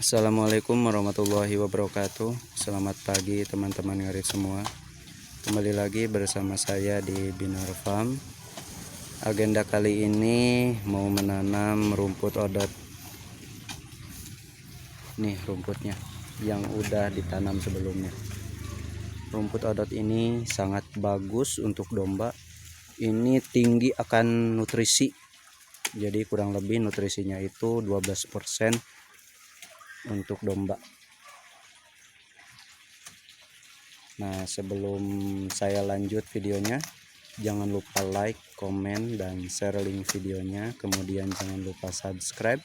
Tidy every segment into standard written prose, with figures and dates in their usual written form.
Assalamualaikum warahmatullahi wabarakatuh. Selamat pagi teman-teman ngarit semua. Kembali lagi bersama saya di Binar Farm. Agenda kali ini mau menanam rumput odot. Nih rumputnya yang udah ditanam sebelumnya. Rumput odot ini sangat bagus untuk domba. Ini tinggi akan nutrisi. Jadi kurang lebih nutrisinya itu 12% untuk domba. Nah, sebelum saya lanjut videonya, jangan lupa like, komen, dan share link videonya. Kemudian jangan lupa subscribe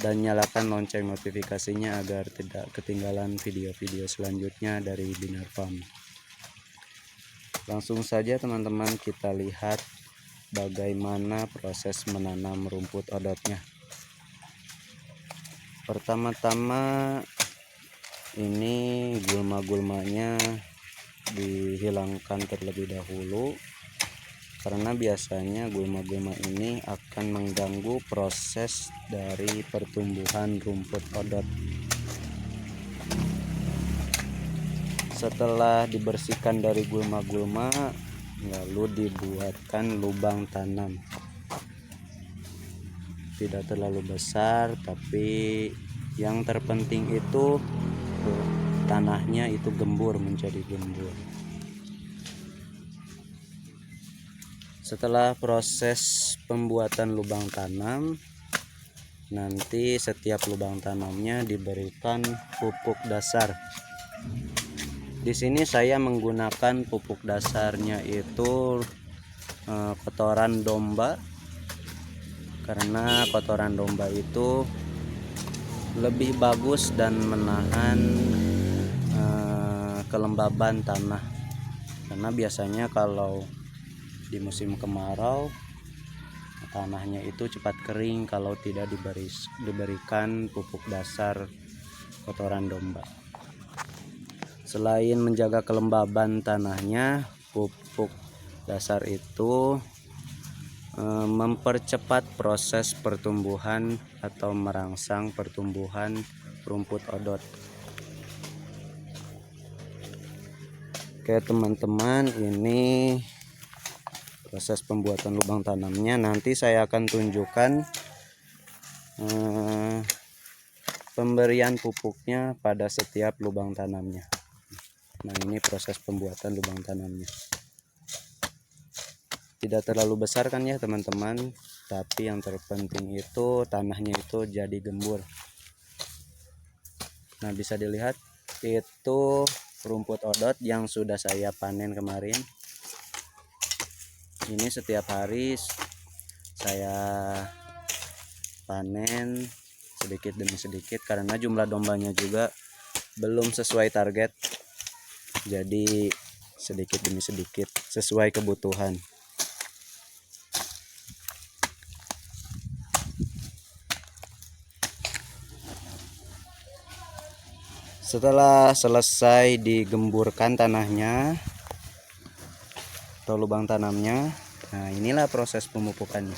dan nyalakan lonceng notifikasinya agar tidak ketinggalan video-video selanjutnya dari Binar Farm. Langsung saja teman-teman, kita lihat bagaimana proses menanam rumput odotnya. Pertama-tama ini gulma-gulmanya dihilangkan terlebih dahulu, karena biasanya gulma-gulma ini akan mengganggu proses dari pertumbuhan rumput odot. Setelah dibersihkan dari gulma-gulma, lalu dibuatkan lubang tanam. Tidak terlalu besar, tapi yang terpenting itu tanahnya itu gembur, menjadi gembur. Setelah proses pembuatan lubang tanam, nanti setiap lubang tanamnya diberikan pupuk dasar. Di sini saya menggunakan pupuk dasarnya itu kotoran domba, karena kotoran domba itu lebih bagus dan menahan kelembaban tanah. Karena biasanya kalau di musim kemarau tanahnya itu cepat kering kalau tidak diberikan pupuk dasar kotoran domba. Selain menjaga kelembaban tanahnya, pupuk dasar itu mempercepat proses pertumbuhan atau merangsang pertumbuhan rumput odot. Oke teman-teman, ini proses pembuatan lubang tanamnya. Nanti saya akan tunjukkan pemberian pupuknya pada setiap lubang tanamnya. Nah, ini proses pembuatan lubang tanamnya. Tidak terlalu besar kan ya teman-teman, tapi yang terpenting itu tanahnya itu jadi gembur. Nah, bisa dilihat itu rumput odot yang sudah saya panen kemarin. Ini setiap hari saya panen sedikit demi sedikit, karena jumlah dombanya juga belum sesuai target. Jadi sedikit demi sedikit sesuai kebutuhan. Setelah selesai digemburkan tanahnya atau lubang tanamnya, nah inilah proses pemupukannya.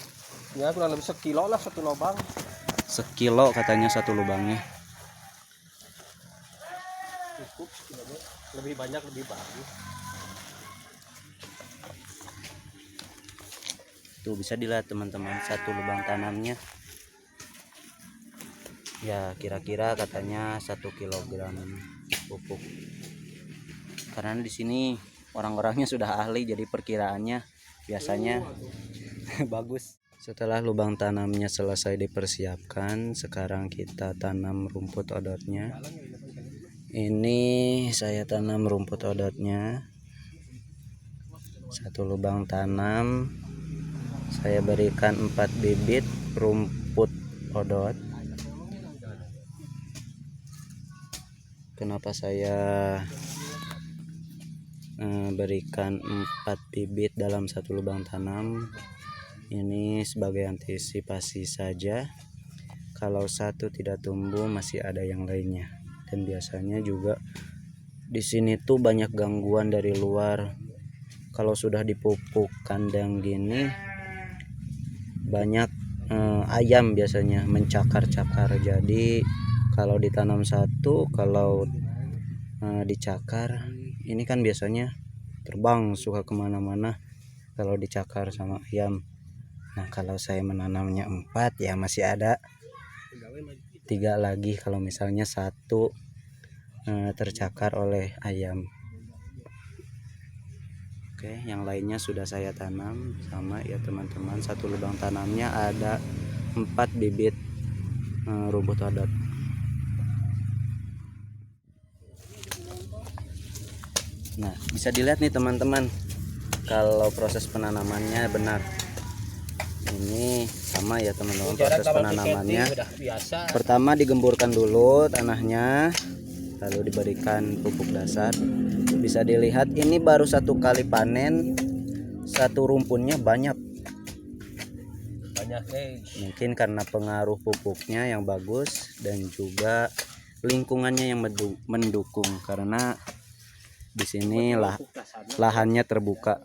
Ya kurang lebih sekilo lah satu lubang. Sekilo katanya satu lubangnya. Cukup sekilo, lebih banyak lebih bagus. Tuh bisa dilihat teman-teman, satu lubang tanamnya. Ya kira-kira katanya 1 kilogram pupuk. Karena di sini orang-orangnya sudah ahli, jadi perkiraannya biasanya bagus. Setelah lubang tanamnya selesai dipersiapkan, sekarang kita tanam rumput odotnya. Ini saya tanam rumput odotnya. Satu lubang tanam saya berikan 4 bibit rumput odot. Kenapa saya berikan 4 bibit dalam satu lubang tanam? Ini sebagai antisipasi saja. Kalau satu tidak tumbuh, masih ada yang lainnya. Dan biasanya juga di sini tuh banyak gangguan dari luar. Kalau sudah dipupuk kandang gini, banyak ayam biasanya mencakar-cakar. Jadi Kalau ditanam satu, kalau dicakar, ini kan biasanya terbang suka kemana-mana kalau dicakar sama ayam. Nah kalau saya menanamnya 4 ya masih ada 3 lagi kalau misalnya satu tercakar oleh ayam. Oke, yang lainnya sudah saya tanam sama ya teman-teman. Satu lubang tanamnya ada 4 bibit rumput odot. Nah bisa dilihat nih teman-teman, kalau proses penanamannya benar. Ini sama ya teman-teman, proses penanamannya. Pertama digemburkan dulu tanahnya, lalu diberikan pupuk dasar. Bisa dilihat ini baru 1 kali panen, satu rumpunnya banyak. Mungkin karena pengaruh pupuknya yang bagus dan juga lingkungannya yang mendukung, karena di sini lahannya terbuka.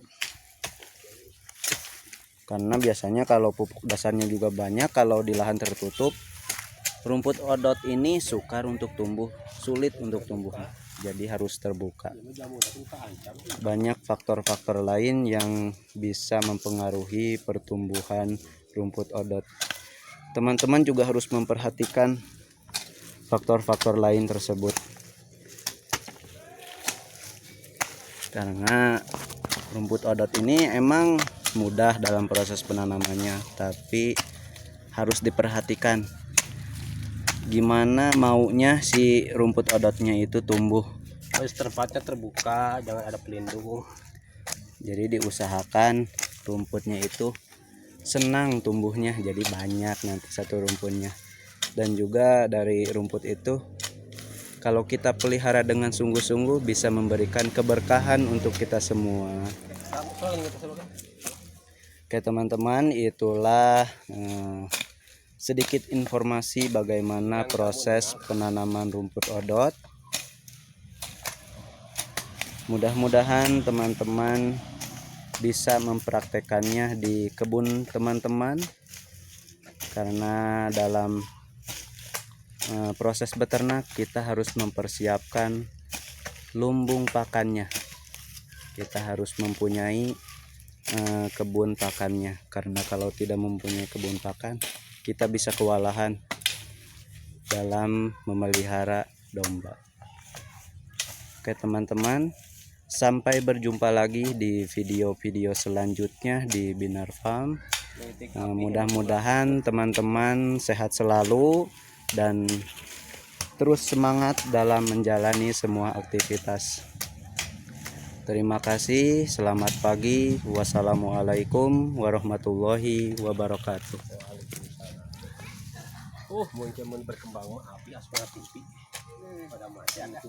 Karena biasanya kalau pupuk dasarnya juga banyak, kalau di lahan tertutup, rumput odot ini sukar untuk tumbuh, sulit untuk tumbuh. Jadi harus terbuka. Banyak faktor-faktor lain yang bisa mempengaruhi pertumbuhan rumput odot. Teman-teman juga harus memperhatikan faktor-faktor lain tersebut. Karena rumput odot ini emang mudah dalam proses penanamannya, tapi harus diperhatikan gimana maunya si rumput odotnya itu tumbuh. Harus tempatnya terbuka, jangan ada pelindung. Jadi diusahakan rumputnya itu senang tumbuhnya, jadi banyak nanti satu rumputnya. Dan juga dari rumput itu kalau kita pelihara dengan sungguh-sungguh bisa memberikan keberkahan untuk kita semua. Oke teman-teman, itulah sedikit informasi bagaimana proses penanaman rumput odot. Mudah-mudahan teman-teman bisa mempraktekannya di kebun teman-teman, karena dalam proses beternak kita harus mempersiapkan lumbung pakannya. Kita harus mempunyai kebun pakannya, karena kalau tidak mempunyai kebun pakan kita bisa kewalahan dalam memelihara domba. Oke teman-teman, sampai berjumpa lagi di video-video selanjutnya di Binar Farm. Mudah-mudahan teman-teman sehat selalu dan terus semangat dalam menjalani semua aktivitas. Terima kasih, selamat pagi, wassalamualaikum warahmatullahi wabarakatuh. Mungkin berkembang api asmara TV pada masa itu.